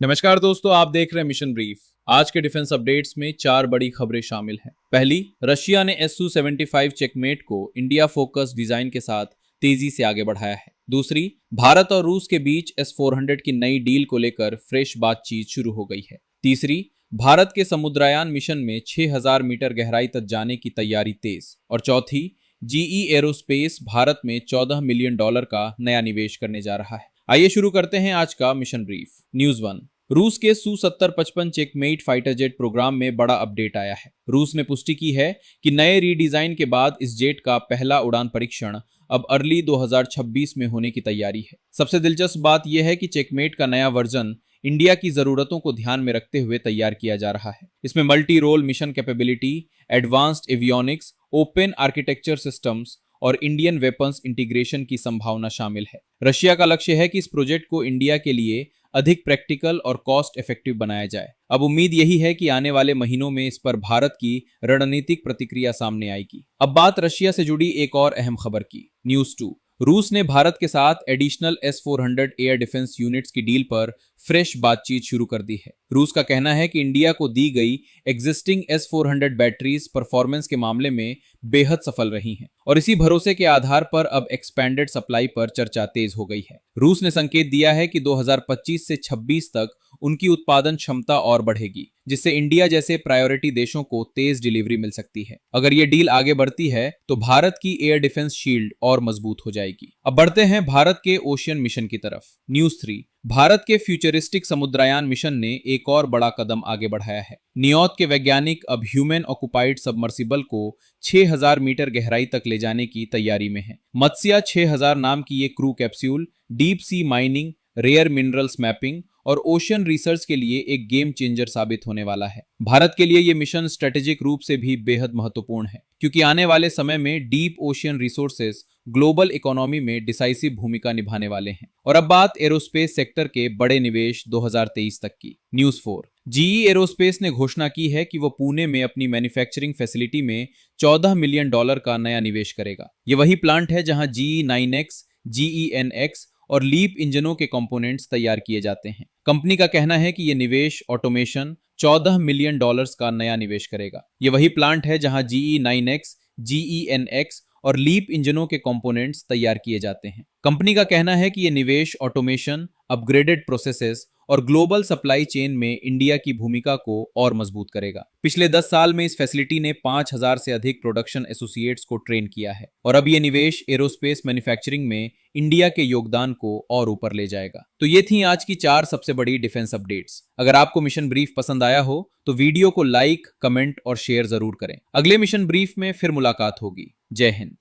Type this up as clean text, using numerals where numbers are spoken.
नमस्कार दोस्तों, आप देख रहे हैं मिशन ब्रीफ। आज के डिफेंस अपडेट्स में चार बड़ी खबरें शामिल हैं। पहली, रशिया ने SU-75 चेकमेट को इंडिया फोकस डिजाइन के साथ तेजी से आगे बढ़ाया है। दूसरी, भारत और रूस के बीच S-400 की नई डील को लेकर फ्रेश बातचीत शुरू हो गई है। तीसरी, भारत के समुद्रयान मिशन में 6000 मीटर गहराई तक जाने की तैयारी तेज। और चौथी, GE एरोस्पेस भारत में $14 मिलियन का नया निवेश करने जा रहा है। आइए शुरू करते हैं आज का मिशन ब्रीफ। न्यूज 1। रूस के Su-70-55 checkmate fighter jet programme में बड़ा अपडेट आया है। रूस ने पुष्टि की है कि नए रीडिजाइन के बाद इस जेट का पहला उड़ान परीक्षण अब अर्ली 2026 में होने की तैयारी है। सबसे दिलचस्प बात यह है कि चेकमेट का नया वर्जन इंडिया की जरूरतों को ध्यान में रखते हुए तैयार किया जा रहा है। इसमें multi role mission capability, advanced avionics, open architecture systems और इंडियन वेपन्स इंटीग्रेशन की संभावना शामिल है। रशिया का लक्ष्य है कि इस प्रोजेक्ट को इंडिया के लिए अधिक प्रैक्टिकल और कॉस्ट इफेक्टिव बनाया जाए। अब उम्मीद यही है कि आने वाले महीनों में इस पर भारत की रणनीतिक प्रतिक्रिया सामने आएगी। अब बात रशिया से जुड़ी एक और अहम खबर की। न्यूज 2। रूस ने भारत के साथ additional S-400 air defence units की डील पर फ्रेश बातचीत शुरू कर दी है। रूस का कहना है कि इंडिया को दी गई एग्जिस्टिंग S-400 बैटरीज परफॉर्मेंस के मामले में बेहद सफल रही हैं और इसी भरोसे के आधार पर अब एक्सपेंडेड सप्लाई पर चर्चा तेज हो गई है। रूस ने संकेत दिया है कि 2025 से 26 तक उनकी उत्पादन क्षमता और बढ़ेगी, जिससे इंडिया जैसे प्रायोरिटी देशों को तेज डिलीवरी मिल सकती है। अगर ये डील आगे बढ़ती है तो भारत की एयर डिफेंस शील्ड और मजबूत हो जाएगी। अब बढ़ते हैं भारत के ओशियन मिशन की तरफ। न्यूज 3। भारत के फ्यूचरिस्टिक समुद्रयान मिशन ने एक और बड़ा कदम आगे बढ़ाया है। नियोत के वैज्ञानिक अब ह्यूमन ऑक्युपाइड सबमर्सिबल को 6000 मीटर गहराई तक ले जाने की तैयारी में है। मत्स्या 6000 नाम की ये crew capsule deep sea mining, rare minerals mapping और ओशियन रिसर्च के लिए एक गेम चेंजर साबित होने वाला है। भारत के लिए यह मिशन स्ट्रेटेजिक रूप से भी बेहद महत्वपूर्ण है, क्योंकि आने वाले समय में deep ocean resources global economy में डिसाइसिव भूमिका निभाने वाले हैं। और अब बात एरोस्पेस सेक्टर के बड़े निवेश 2023 तक की। न्यूज 4। GE एरोस्पेस ने घोषणा की है कि वो पुणे में अपनी मैन्युफैक्चरिंग फैसिलिटी में $14 मिलियन का नया निवेश करेगा। ये वही प्लांट है जहां GE9X, GE9X और लीप इंजनों के कंपोनेंट्स तैयार किए जाते हैं। कंपनी का कहना है कि यह निवेश ऑटोमेशन $14 मिलियन का नया निवेश करेगा। यह वही प्लांट है जहां GE9X, GE9X और लीप इंजनों के कंपोनेंट्स तैयार किए जाते हैं। कंपनी का कहना है कि यह निवेश ऑटोमेशन, अपग्रेडेड प्रोसेसेस और ग्लोबल सप्लाई चेन में इंडिया की भूमिका को और मजबूत करेगा। पिछले 10 साल में इस फैसिलिटी ने 5000 से अधिक प्रोडक्शन एसोसिएट्स को ट्रेन किया है और अब ये निवेश एरोस्पेस मैन्युफैक्चरिंग में इंडिया के योगदान को और ऊपर ले जाएगा। तो ये थी आज की 4 सबसे बड़ी डिफेंस अपडेट्स। अगर आपको मिशन ब्रीफ पसंद आया हो तो वीडियो को लाइक, कमेंट और शेयर जरूर करें। अगले मिशन ब्रीफ में फिर मुलाकात होगी। जय हिंद।